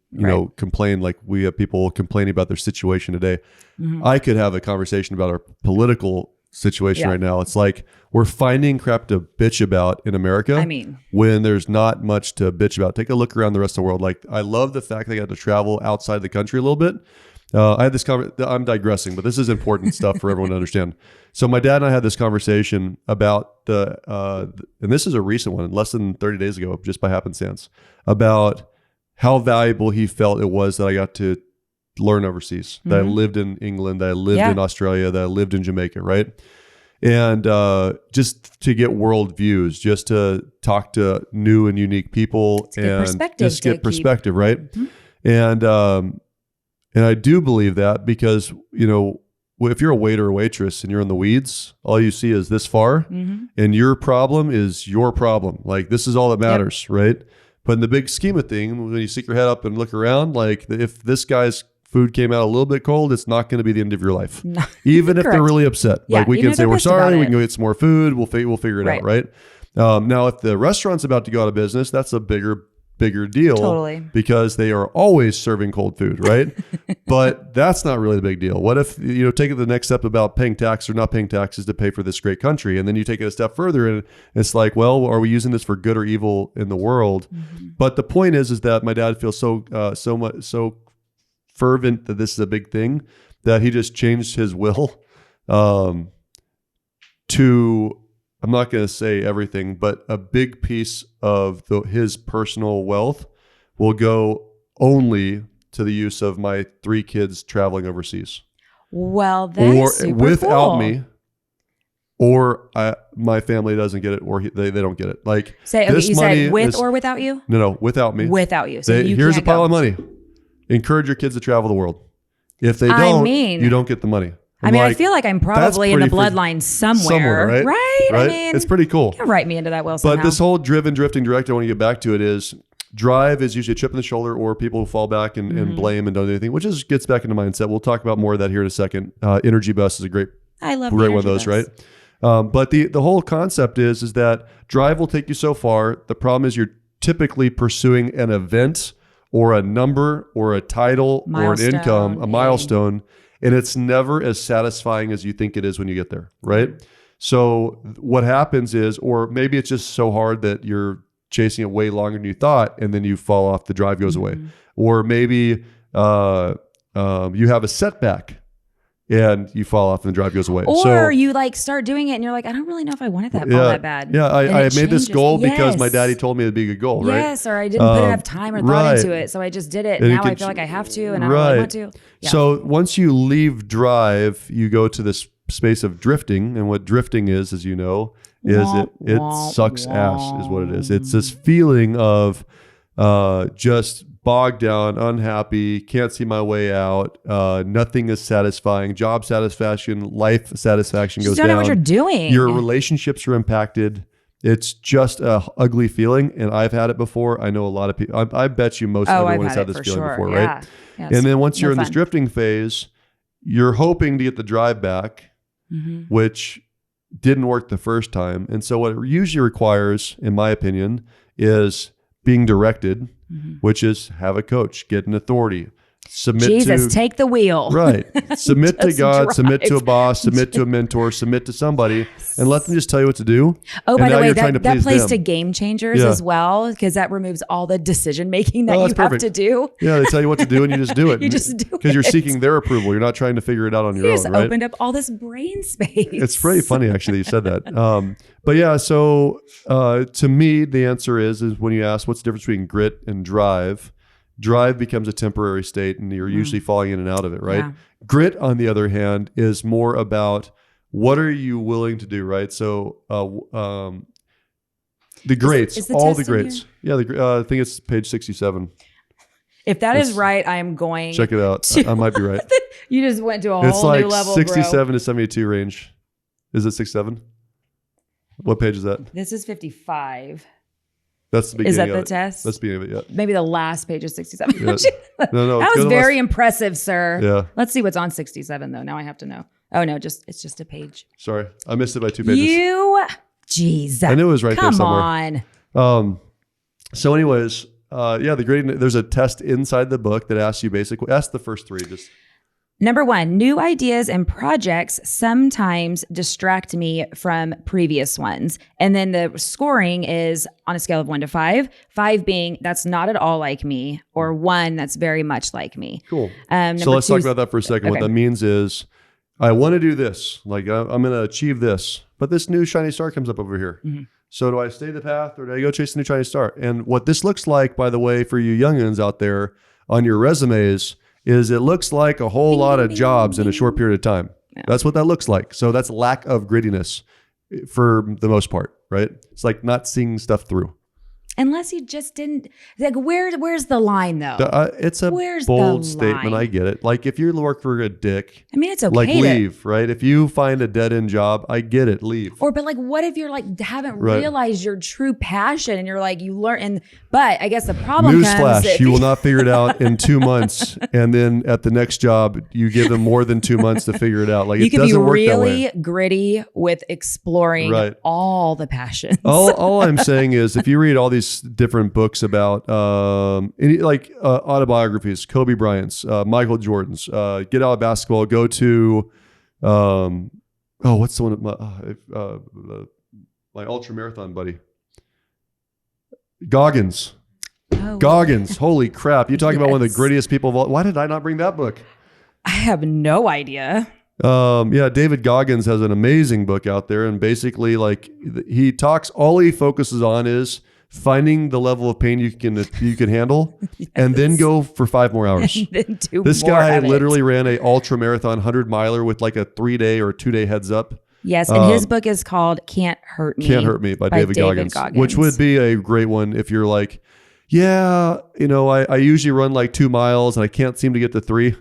complain like we have people complaining about their situation today. Mm-hmm. I could have a conversation about our political situation right now. It's like we're finding crap to bitch about in America. I mean, when there's not much to bitch about. Take a look around the rest of the world. Like, I love the fact that I got to travel outside the country a little bit. I had this I'm digressing, but this is important stuff for everyone to understand. So my dad and I had this conversation about and this is a recent one, less than 30 days ago, just by happenstance, about how valuable he felt it was that I got to learn overseas, that I lived in England, that I lived in Australia, that I lived in Jamaica, right? And just to get world views, just to talk to new and unique people and just get perspective, right? Mm-hmm. And I do believe that because, if you're a waiter or waitress and you're in the weeds, all you see is this far, and your problem is your problem. Like, this is all that matters, right? But in the big scheme of things, when you stick your head up and look around, like, if this guy's food came out a little bit cold, it's not going to be the end of your life. No. Even if they're really upset. Like, we can say, we're sorry, we can go get some more food, we'll figure it out, right? Now, if the restaurant's about to go out of business, that's a bigger deal. Totally. Because they are always serving cold food, right? But that's not really the big deal. What if, take it the next step about paying tax or not paying taxes to pay for this great country? And then you take it a step further and it's like, well, are we using this for good or evil in the world? Mm-hmm. But the point is that my dad feels so fervent that this is a big thing that he just changed his will to, I'm not going to say everything, but a big piece of his personal wealth will go only to the use of my 3 kids traveling overseas. Well, that's super without cool. me, or my family doesn't get it, or they don't get it. Like, you said with or without you? No, without me. Without you. So here's a pile of money. Encourage your kids to travel the world. If they don't, you don't get the money. I feel like I'm probably in the bloodline somewhere, right? I mean, it's pretty cool. You can write me into that well somehow. But this whole drifting direct, I want to get back to it, is drive is usually a chip in the shoulder, or people who fall back and blame and don't do anything, which gets back into mindset. We'll talk about more of that here in a second. Energy bus is a great one of those, right? But the whole concept is that drive will take you so far. The problem is you're typically pursuing an event or a number or a title or an income, a milestone. And it's never as satisfying as you think it is when you get there, right? So what happens is, or maybe it's just so hard that you're chasing it way longer than you thought, and then you fall off, the drive goes away. Or maybe you have a setback and you fall off and the drive goes away. Or you start doing it and you're like, I don't really know if I wanted that ball that bad. Yeah, I made this goal because my daddy told me it'd be a good goal, right? Yes, or I didn't put enough time or thought into it, so I just did it. And now I feel like I have to, and I don't really want to. Yeah. So once you leave drive, you go to this space of drifting. And what drifting is, as you know, is it sucks ass is what it is. It's this feeling of just bogged down, unhappy, can't see my way out, nothing is satisfying, job satisfaction, life satisfaction goes down. You don't know what you're doing. Your relationships are impacted. It's just a ugly feeling, and I've had it before. I know a lot of people. I bet you most everyone has had this feeling before, right? Yeah, and then once you're in this drifting phase, you're hoping to get the drive back, which didn't work the first time. And so what it usually requires, in my opinion, is being directed, which is have a coach, get an authority, Submit Jesus, to take the wheel. Right. Submit to Just God, drive. submit to a boss, submit to a mentor, submit to somebody, and let them just tell you what to do. Oh, And by the now way, you're trying that please plays them. to game changers Yeah. as well, because that removes all the decision making that you that's have perfect. to do. Yeah, they tell you what to do and you just do it. You just do it. Because you're seeking their approval. You're not trying to figure it out on your You own, just right? opened up all this brain space. It's pretty funny, actually, you said that. But yeah, so to me, the answer is when you ask what's the difference between grit and drive becomes a temporary state and you're usually falling in and out of it, right? Yeah. Grit, on the other hand, is more about what are you willing to do, right? So the greats, is the all test the in greats. Yeah, I think it's page 67. If that is right, I am going. Check it out. I might be right. You just went to a It's whole like new level, 67 bro. to 72 range. Is it 67? What page is that? This is 55. That's the beginning Is that of the it. test? That's the beginning of it, yeah. Maybe the last page is 67. Yeah. No, That go was to very last- impressive, sir. Yeah. Let's see what's on 67 though. Now I have to know. Oh no, it's just a page. Sorry, I missed it by 2 pages. Jeez. I knew it was right there Come somewhere. on. So anyways, the grading, there's a test inside the book that asks you ask the first 3. Just Number 1, new ideas and projects sometimes distract me from previous ones. And then the scoring is on a scale of 1 to 5, 5 being that's not at all like me, or 1 that's very much like me. cool. Number So let's 2 talk about that for a second. What okay. that means is I want to do this. Like I'm going to achieve this, but this new shiny star comes up over here. Mm-hmm. So do I stay the path or do I go chase the new shiny star? And what this looks like, by the way, for you youngins out there on your resumes is it looks like a whole lot of jobs in a short period of time. Yeah. That's what that looks like. So that's lack of grittiness for the most part, right? It's like not seeing stuff through. Unless you just didn't like where's the line though? It's a Where's bold the statement. line? I get it. Like if you work for a dick, I mean, it's okay like to leave, right? If you find a dead end job, I get it, leave. or but like what if you're like haven't Right. realized your true passion and you're like you learn and but I guess the problem comes Newsflash, if you will not figure it out in 2 months. And then at the next job, you give them more than 2 months to figure it out. Like you it can be doesn't work that way. really gritty with exploring Right. all the passions. All I'm saying is if you read all these different books about autobiographies, Kobe Bryant's, Michael Jordan's, get out of basketball, go to what's the one my ultra marathon buddy Goggins. Oh, Goggins, holy crap. You talk about one of the Yes. grittiest people of all. Why did I not bring that book? I have no idea. David Goggins has an amazing book out there. And basically all he focuses on is finding the level of pain you can handle and then go for 5 more hours. Then do This more guy of it. literally ran a ultra marathon 100 miler with like a 3-day or 2-day heads up. Yes, and his book is called Can't Hurt Me. Can't Hurt Me by David Goggins, which would be a great one if you're like, I usually run like 2 miles and I can't seem to get to 3.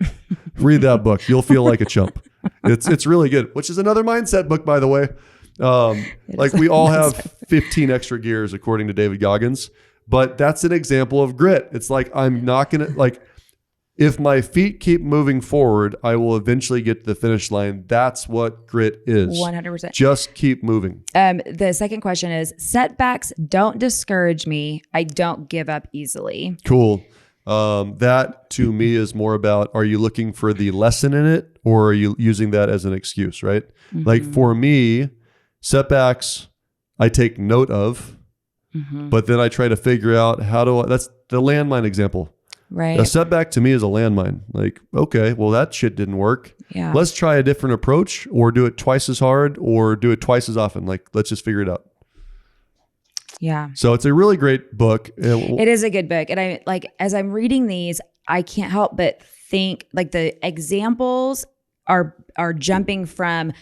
Read that book. You'll feel like a chump. It's really good, which is another mindset book, by the way. Like we all have 15 extra gears according to David Goggins, but that's an example of grit. It's like, I'm not going to if my feet keep moving forward, I will eventually get to the finish line. That's what grit is. 100%. Just keep moving. The second question is setbacks don't discourage me. I don't give up easily. Cool. That to me is more about, are you looking for the lesson in it or are you using that as an excuse, right? Mm-hmm. Like for me, setbacks I take note of, but then I try to figure out that's the landmine example. Right. A setback to me is a landmine. Like, okay, well that shit didn't work. Yeah. Let's try a different approach or do it twice as hard or do it twice as often. Like, let's just figure it out. Yeah. So it's a really great book. It is a good book. And I as I'm reading these, I can't help but think like the examples are jumping from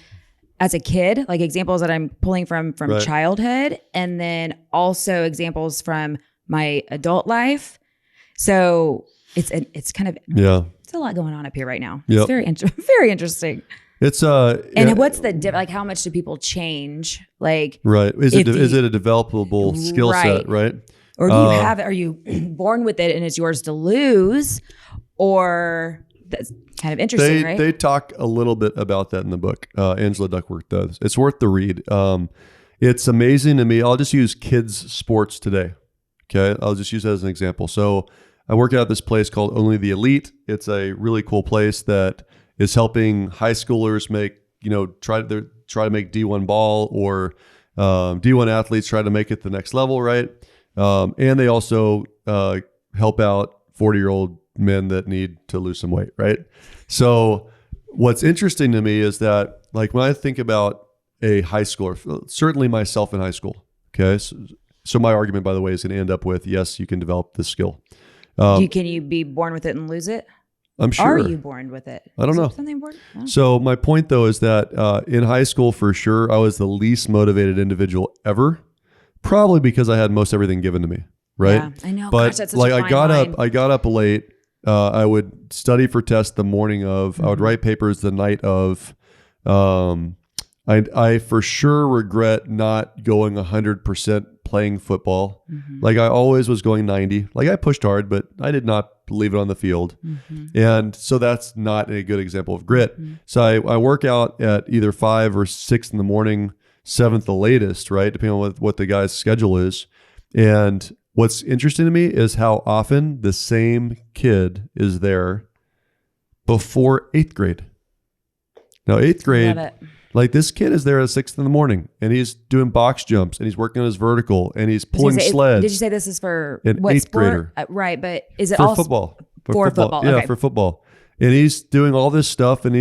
as a kid, like examples that I'm pulling from Right. childhood, and then also examples from my adult life. So it's kind of it's a lot going on up here right now. Yep. It's very interesting. It's And what's the like? How much do people change? Like, right? Is if it a developable skill set? Right? Or do you have it? Are you born with it and it's yours to lose? Or that's kind of interesting, right? They talk a little bit about that in the book. Angela Duckworth does. It's worth the read. It's amazing to me. I'll just use kids sports today. Okay. I'll just use that as an example. So I work out at this place called Only the Elite. It's a really cool place that is helping high schoolers make, try to make D1 ball, or D1 athletes try to make it the next level, right? And they also help out 40-year-old men that need to lose some weight, right? So what's interesting to me is that, like, when I think about a high schooler, certainly myself in high school, okay? So my argument, by the way, is going to end up with, yes, you can develop this skill. Can you be born with it and lose it? I'm sure. Are you born with it? I don't know. Something born? Oh. So my point, though, is that in high school, for sure, I was the least motivated individual ever, probably because I had most everything given to me, right? Yeah, I know. But gosh, that's such like, a fine line. I got up late. I would study for tests the morning of. I would write papers the night of. I for sure regret not going 100% playing football. Like, I always was going 90. Like, I pushed hard, but I did not leave it on the field. And so that's not a good example of grit. So I work out at either 5 or 6 in the morning, 7 the latest, right? Depending on what the guy's schedule is. And what's interesting to me is how often the same kid is there before 8th grade. Now, 8th grade, Love it. like, this kid is there at 6 in the morning, and he's doing box jumps, and he's working on his vertical, and he's pulling sleds. Did you say this is for An what 8th sport? grader. Right, but is it For also football. For football. Yeah, Okay. for football. And he's doing all this stuff, and he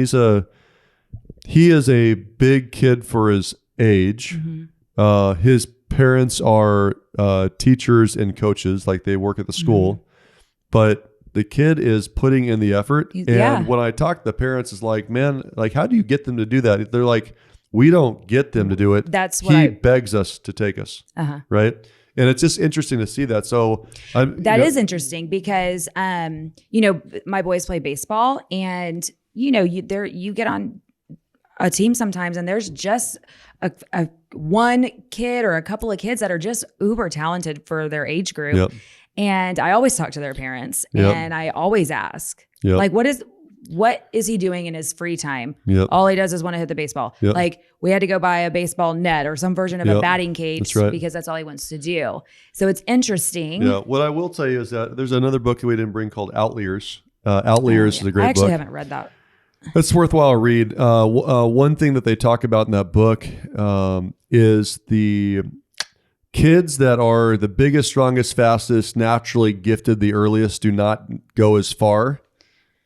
is a big kid for his age. His parents are teachers and coaches, like, they work at the school, but the kid is putting in the effort. And when I talk to the parents, it's like, man, like, how do you get them to do that? They're like, we don't get them to do it. That's what he begs us to take us. Right. And it's just interesting to see that. So that is interesting because, my boys play baseball, and, you get on a team sometimes, and there's just a one kid or a couple of kids that are just uber talented for their age group. Yep. And I always talk to their parents, Yep. and I always ask, Yep. like, what is he doing in his free time? Yep. All he does is want to hit the baseball. Yep. Like, we had to go buy a baseball net or some version of a Yep. batting cage That's right. because that's all he wants to do. So it's interesting. Yeah. What I will tell you is that there's another book that we didn't bring called Outliers. Outliers is a great book. I actually haven't read that. It's worthwhile to read. One thing that they talk about in that book is the kids that are the biggest, strongest, fastest, naturally gifted, the earliest, do not go as far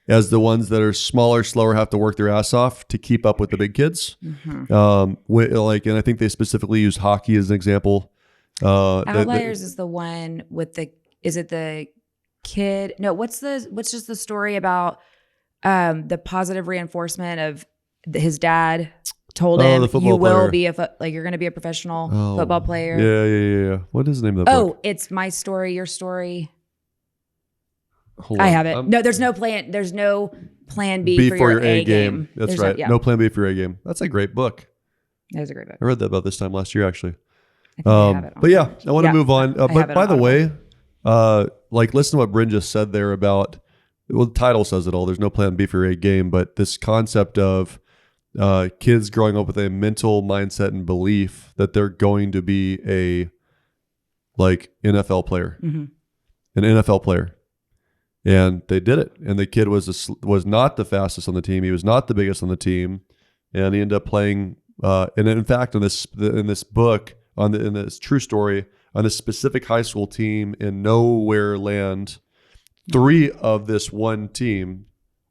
as the ones that are smaller, slower, have to work their ass off to keep up with the big kids. And I think they specifically use hockey as an example. Outliers is the one with is it the kid? No, what's just the story about the positive reinforcement of his dad told him you will be you're going to be a professional football player. Yeah. What is the name of that book? Oh, it's My Story, Your Story. Hold I on. have it. No, there's no plan. There's no plan B for your A game. That's There's right. No, No plan B for your A game. That's a great book. That was a great book. I read that about this time last year, actually. I think I have it on But yeah, page. I want to move on. I have But it by on the Audible. way, listen to what Brynn just said there about, well, the title says it all. There's no plan B for your A game, but this concept of kids growing up with a mental mindset and belief that they're going to be an NFL player, an NFL player. And they did it. And the kid was not the fastest on the team. He was not the biggest on the team. And he ended up playing. And in fact, in this book, in this true story, on this specific high school team in nowhere land, 3 of this one team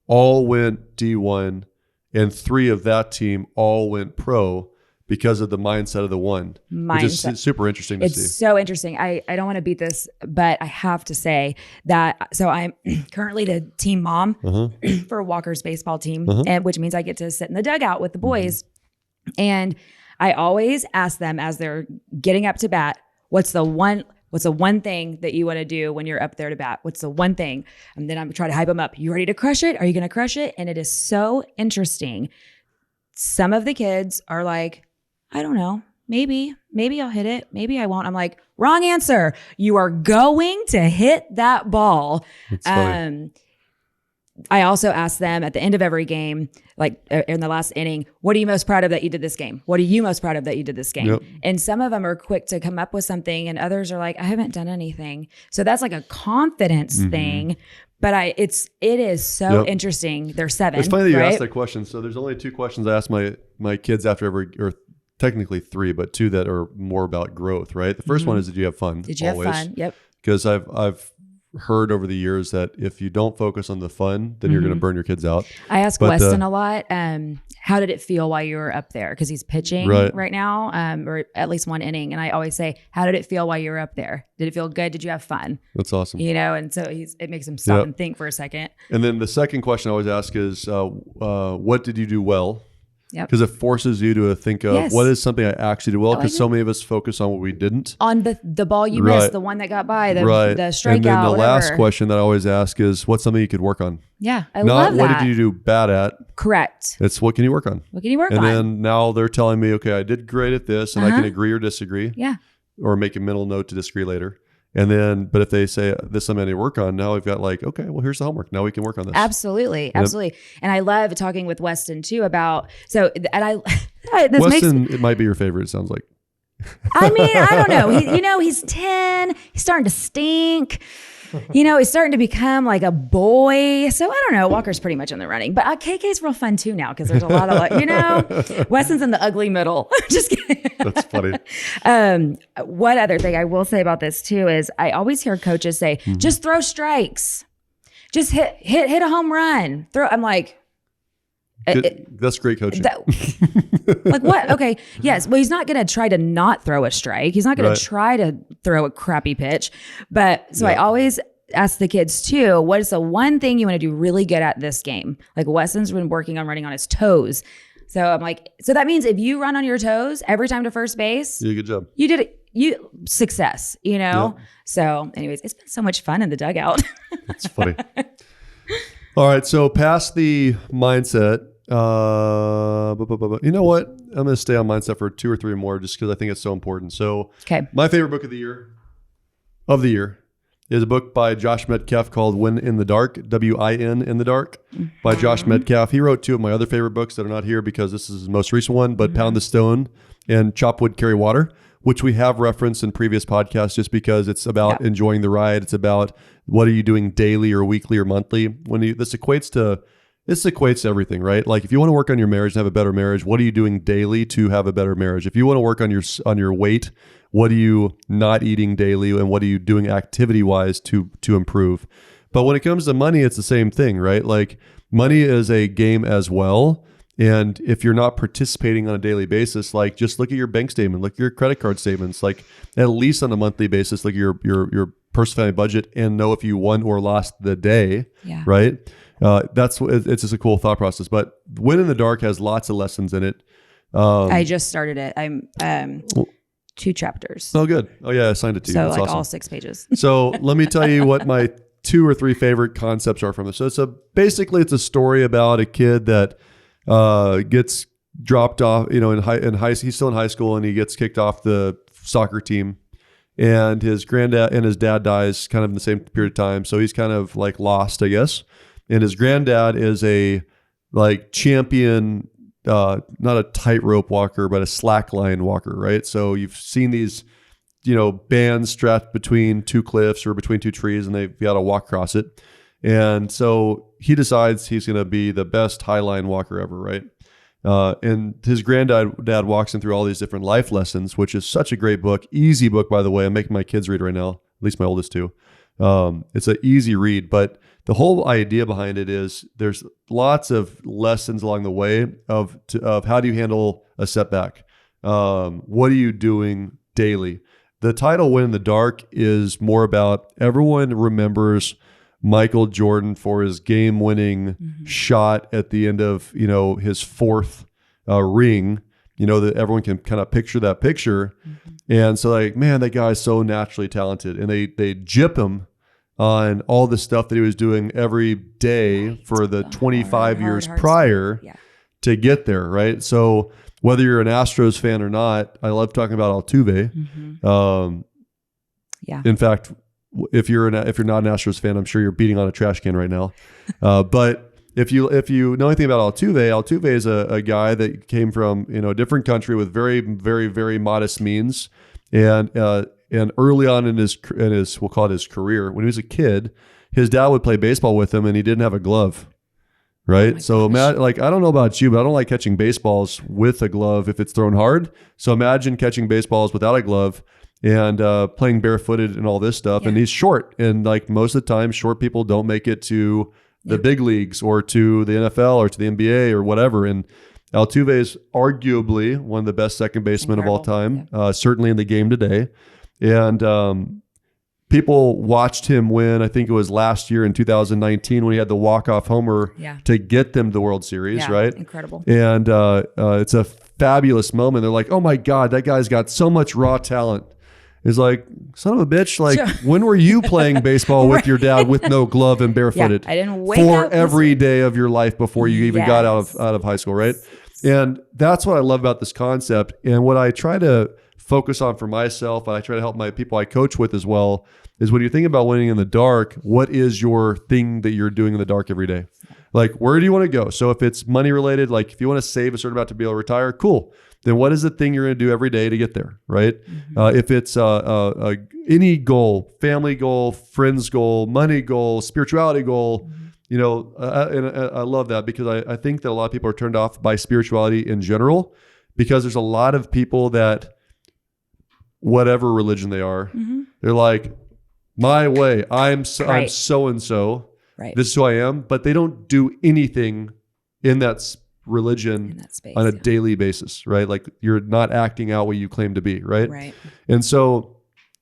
all went D1, and 3 of that team all went pro because of the mindset of the one. Which is super interesting to see. It's so interesting. I don't want to beat this, but I have to say that, so I'm currently the team mom for Walker's baseball team, and which means I get to sit in the dugout with the boys. And I always ask them as they're getting up to bat, what's the one thing that you want to do when you're up there to bat? What's the one thing? And then I'm trying to hype them up. You ready to crush it? Are you going to crush it? And it is so interesting. Some of the kids are like, I don't know. Maybe I'll hit it. Maybe I won't. I'm like, wrong answer. You are going to hit that ball. That's funny. I also ask them at the end of every game, like in the last inning, what are you most proud of that you did this game? What are you most proud of that you did this game? Yep. And some of them are quick to come up with something, and others are like, I haven't done anything. So that's like a confidence thing. But it is so interesting. They're 7. It's funny that you right? asked that question. So there's only 2 questions I ask my kids after every, or technically 3, but 2 that are more about growth, right? The first one is, did you have fun? Did you have fun? Yep. Because I've heard over the years that if you don't focus on the fun, then you're going to burn your kids out. I ask Weston a lot, how did it feel while you were up there? Because he's pitching right now, or at least one inning. And I always say, how did it feel while you were up there? Did it feel good? Did you have fun? That's awesome. And so it makes him stop and think for a second. And then the second question I always ask is, what did you do well? Yep. Because it forces you to think of what is something I actually did well. Because so many of us focus on what we didn't. On the ball you missed, the one that got by, the strikeout. And then the last question that I always ask is, what's something you could work on? Yeah, I love that. Not what did you do bad at? Correct. It's what can you work on? What can you work on? And then now they're telling me, okay, I did great at this, and I can agree or disagree. Yeah. Or make a mental note to disagree later. And then, but if they say this is something I need to work on, now we've got like, okay, well, here's the homework. Now we can work on this. Absolutely. Absolutely. And I love talking with Weston too about, Weston, it might be your favorite, it sounds like. I mean, I don't know. He's 10, he's starting to stink. He's starting to become like a boy. So I don't know. Walker's pretty much in the running, but KK's real fun too now because there's a lot of Weston's in the ugly middle. Just kidding. That's funny. One other thing I will say about this too is I always hear coaches say, just throw strikes, just hit a home run. I'm like, that's great coaching. Like what? Okay. Yes. Well, he's not going to try to not throw a strike. He's not going to try to throw a crappy pitch. But so I always ask the kids too, what is the one thing you want to do really good at this game? Like Weston's been working on running on his toes. So I'm like, so that means if you run on your toes every time to first base, you did a good job. You did it. Success, Yep. So anyways, it's been so much fun in the dugout. That's funny. All right. So past the mindset, you know what? I'm going to stay on mindset for 2 or 3 more just because I think it's so important. So my favorite book of the year is a book by Josh Metcalf called Win in the Dark, W-I-N in the Dark by Josh Metcalf. He wrote 2 of my other favorite books that are not here because this is his most recent one, but Pound the Stone and Chop Wood, Carry Water, which we have referenced in previous podcasts just because it's about enjoying the ride. It's about what are you doing daily or weekly or monthly. This equates to everything, right? Like if you want to work on your marriage and have a better marriage, what are you doing daily to have a better marriage? If you want to work on your weight, what are you not eating daily and what are you doing activity wise to improve? But when it comes to money, it's the same thing, right? Like money is a game as well. And if you're not participating on a daily basis, like just look at your bank statement, look at your credit card statements, like at least on a monthly basis, look at your personal family budget and know if you won or lost the day, right? It's just a cool thought process. But Win in the Dark has lots of lessons in it. I just started it. I'm 2 chapters. Oh, good. Oh, yeah, I signed it to you. So That's like awesome. all 6 pages. So let me tell you what my 2 or 3 favorite concepts are from this. So basically it's a story about a kid that gets dropped off, he's still in high school and he gets kicked off the soccer team. And his granddad and his dad dies kind of in the same period of time. So he's kind of like lost, I guess. And his granddad is a like champion, not a tightrope walker, but a slackline walker, right? So you've seen these, bands strapped between 2 cliffs or between 2 trees and they've got to walk across it. And so he decides he's going to be the best highline walker ever, right? And his granddad walks him through all these different life lessons, which is such a great book. Easy book, by the way. I'm making my kids read right now, at least my oldest 2. It's an easy read, but the whole idea behind it is there's lots of lessons along the way of how do you handle a setback? What are you doing daily? The title Win in the Dark is more about everyone remembers Michael Jordan for his game-winning shot at the end of, his 4th ring, that everyone can kind of picture that picture. And so like, man, that guy's so naturally talented. And they gyp him on all the stuff that he was doing every day for the 25 years prior to get there, right? So whether you're an Astros fan or not, I love talking about Altuve. In fact, if you're not an Astros fan, I'm sure you're beating on a trash can right now. But if you know anything about Altuve is a guy that came from a different country with very, very, very modest means, and early on in his we'll call it his career, when he was a kid, his dad would play baseball with him, and he didn't have a glove. Right. Oh so Matt, I don't know about you, but I don't like catching baseballs with a glove if it's thrown hard. So imagine catching baseballs without a glove and playing barefooted and all this stuff. And he's short. And like most of the time, short people don't make it to the big leagues or to the NFL or to the NBA or whatever. And Altuve is arguably one of the best second basemen of all time, certainly in the game today. And people watched him win, I think it was last year in 2019 when he had the walk-off homer to get them to the World Series, right? Incredible. And it's a fabulous moment. They're like, oh my God, that guy's got so much raw talent. It's like, son of a bitch, like when were you playing baseball with your dad with no glove and barefooted? I didn't wake for up every day of your life before you even got out of high school, right? And that's what I love about this concept. And what I try to focus on for myself, and I try to help my people I coach with as well, is when you think about winning in the dark, what is your thing that you're doing in the dark every day? Like, where do you want to go? So if it's money related, like if you want to save a certain amount to be able to retire, cool. Then what is the thing you're going to do every day to get there, right? If it's any goal, family goal, friends goal, money goal, spirituality goal, and I love that because I think that a lot of people are turned off by spirituality in general because there's a lot of people that, whatever religion they are, they're like, my way, I'm so-and-so, this is who I am, but they don't do anything in that religion space, on a daily basis, right? Like you're not acting out what you claim to be, right? Right. And so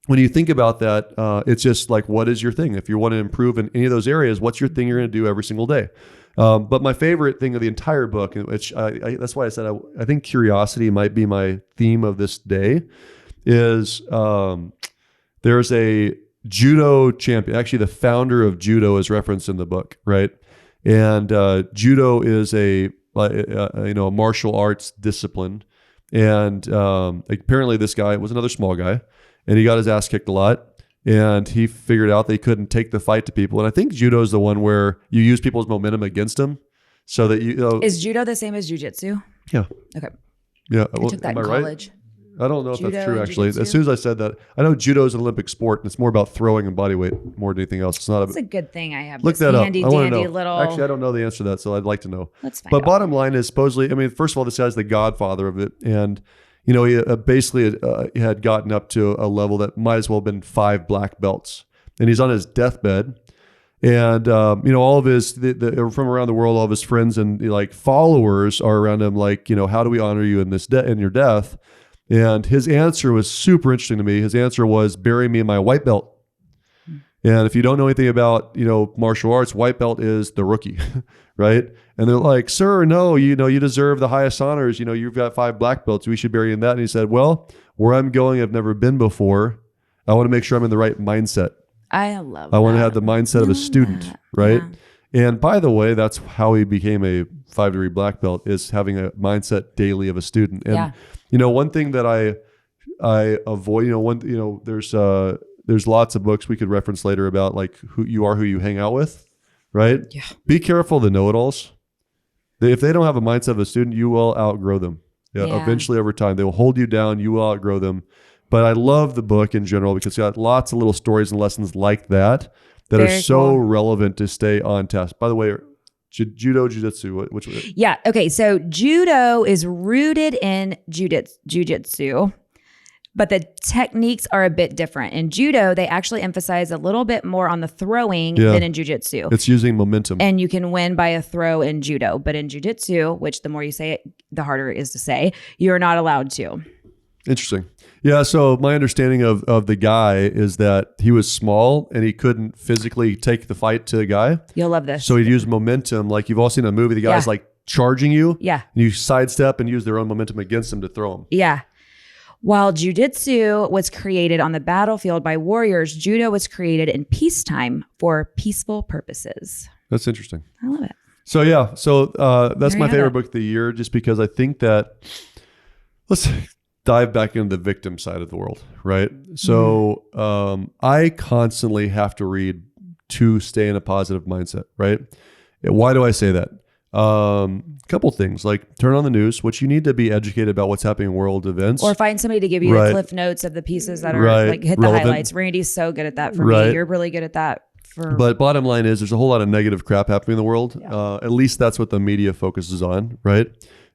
when you think about that, it's just like, what is your thing? If you want to improve in any of those areas, what's your thing you're going to do every single day? But my favorite thing of the entire book, which that's why I said I think curiosity might be my theme of this day, is there's a judo champion. Actually, the founder of judo is referenced in the book, right? And judo is a martial arts discipline. And apparently this guy was another small guy, and he got his ass kicked a lot. And he figured out they couldn't take the fight to people. And I think judo is the one where you use people's momentum against them, so that Is judo the same as jujitsu? Yeah. Okay. Yeah. I took that in college. Right? I don't know if that's true, actually. Jiu-jitsu? As soon as I said that, I know judo is an Olympic sport, and it's more about throwing and body weight more than anything else. It's not. That's a good thing I have. Look this that up. handy I want to dandy know. little. Actually, I don't know the answer to that, so I'd like to know. Let's find But out. bottom line is, supposedly, I mean, first of all, this guy's the godfather of it, and he basically had gotten up to a level that might as well have been 5 black belts, and he's on his deathbed. And all of his from around the world, all of his friends and like followers are around him, like, how do we honor you in this in your death? And his answer was super interesting to me. His answer was, bury me in my white belt. And if you don't know anything about, martial arts, white belt is the rookie, right? And they're like, sir, no, you deserve the highest honors. You've got 5 black belts. We should bury you in that. And he said, well, where I'm going, I've never been before. I want to make sure I'm in the right mindset. I want to have the mindset of a student, right? Yeah. And by the way, that's how he became a 5-degree black belt, is having a mindset daily of a student. And one thing that I avoid, there's lots of books we could reference later about like who you hang out with, right? Yeah. Be careful of the know-it-alls. If they don't have a mindset of a student, you will outgrow them. Yeah. Eventually, over time, they will hold you down. You will outgrow them. But I love the book in general because it's got lots of little stories and lessons like that are so relevant to stay on task. By the way, judo, jiu-jitsu, which was it? Yeah. Okay. So judo is rooted in jiu-jitsu, but the techniques are a bit different. In judo, they actually emphasize a little bit more on the throwing than in jiu-jitsu. It's using momentum. And you can win by a throw in judo. But in jiu-jitsu, which the more you say it, the harder it is to say, you're not allowed to. Interesting. Yeah, so my understanding of the guy is that he was small and he couldn't physically take the fight to the guy. You'll love this. So he'd use momentum. Like you've all seen a movie, the guy's like charging you. Yeah. And you sidestep and use their own momentum against him to throw him. Yeah. While jiu-jitsu was created on the battlefield by warriors, judo was created in peacetime for peaceful purposes. That's interesting. I love it. So that's my favorite book of the year, just because I think that dive back into the victim side of the world, right? So I constantly have to read to stay in a positive mindset, right? Why do I say that? Couple things, like turn on the news, which you need to be educated about what's happening in world events. Or find somebody to give you the cliff notes of the pieces that are like hit the highlights. Randy's so good at that for me. You're really good at that. But bottom line is there's a whole lot of negative crap happening in the world. At least that's what the media focuses on, right?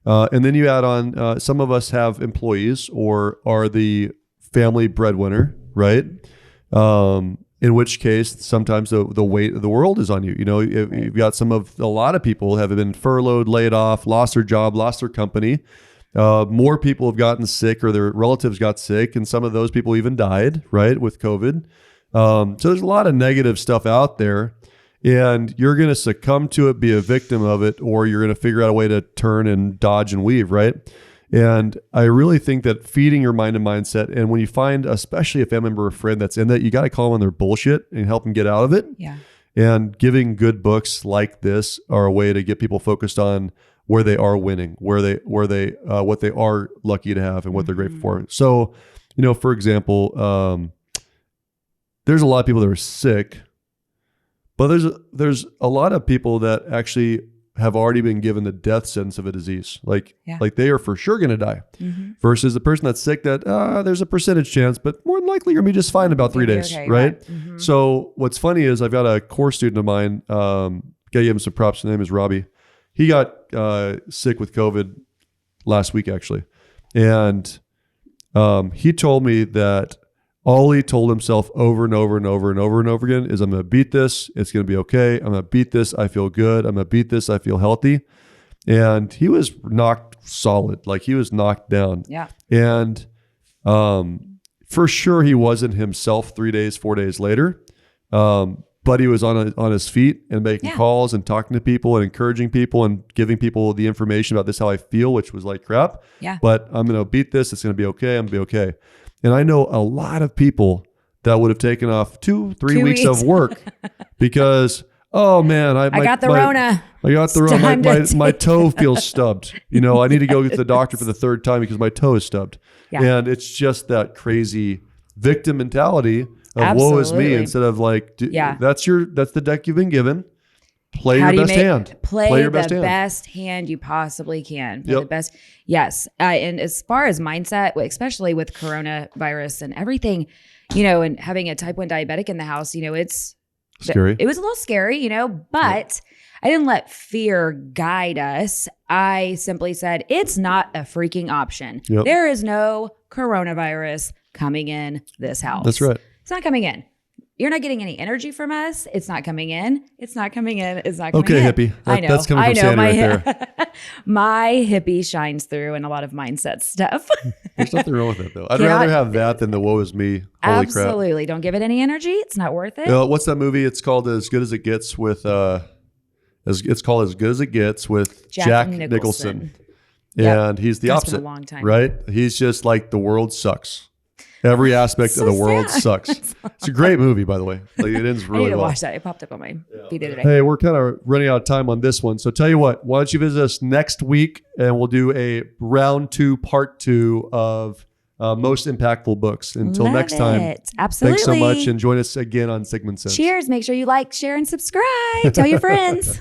And then you add on, some of us have employees or are the family breadwinner, right? In which case, sometimes the weight of the world is on you. You know, you've got a lot of people have been furloughed, laid off, lost their job, lost their company. More people have gotten sick or their relatives got sick. And some of those people even died, right, with COVID. So there's a lot of negative stuff out there. And you're going to succumb to it, be a victim of it, or you're going to figure out a way to turn and dodge and weave, right? And I really think that feeding your mind and mindset, and when you find, especially a family member or friend that's in that, you got to call them on their bullshit and help them get out of it. Yeah. And giving good books like this are a way to get people focused on where they are winning, what they are lucky to have and what they're grateful for. So, you know, for example, there's a lot of people that are sick, but there's a lot of people that actually have already been given the death sentence of a disease. Like they are for sure going to die versus the person that's sick that there's a percentage chance, but more than likely you're going to be just fine in about 3 days. Okay, right? So what's funny is I've got a course student of mine, gotta give him some props. His name is Robbie. He got sick with COVID last week actually. And he told me that all he told himself over and over and over and over and over again is, I'm going to beat this. It's going to be okay. I'm going to beat this. I feel good. I'm going to beat this. I feel healthy. And he was knocked solid. Like he was knocked down. Yeah. And for sure he wasn't himself 3 days, 4 days later. But he was on his feet and making calls and talking to people and encouraging people and giving people the information about this, how I feel, which was like crap. Yeah. But I'm going to beat this. It's going to be okay. I'm going to be okay. And I know a lot of people that would have taken off 2-3 weeks of work because, oh man, I got the Rona. I got the Rona. My toe feels stubbed. You know, I need to go to the doctor for the third time because my toe is stubbed. Yeah. And it's just that crazy victim mentality of woe is me instead of like, that's the deck you've been given. Play your best hand. Play your best hand you possibly can. Play the best. Yes. And as far as mindset, especially with coronavirus and everything, you know, and having a type 1 diabetic in the house, you know, it's scary. It was a little scary, you know, but I didn't let fear guide us. I simply said, it's not a freaking option. Yep. There is no coronavirus coming in this house. That's right. It's not coming in. You're not getting any energy from us. It's not coming in. It's not coming in. It's not coming in. Okay, hippie. I know. That's coming from Sandy right there. My hippie shines through in a lot of mindset stuff. There's nothing wrong with it, though. I'd rather have that than the woe is me. Holy Absolutely. crap. Don't give it any energy. It's not worth it. What's that movie? It's called As Good as It Gets with, it's called As Good as It Gets with Jack Nicholson. And he's the opposite, been a long time. Right? He's just like, the world sucks. Every aspect of the world sucks. It's a great movie, by the way. Like, it ends really well. I need to watch that. It popped up on my feed the other day. Hey, we're kind of running out of time on this one. So tell you what, why don't you visit us next week and we'll do a round 2, part 2 of most impactful books. Until next time. Absolutely. Thanks so much and join us again on Sigman Sense. Cheers. Make sure you like, share, and subscribe. Tell your friends.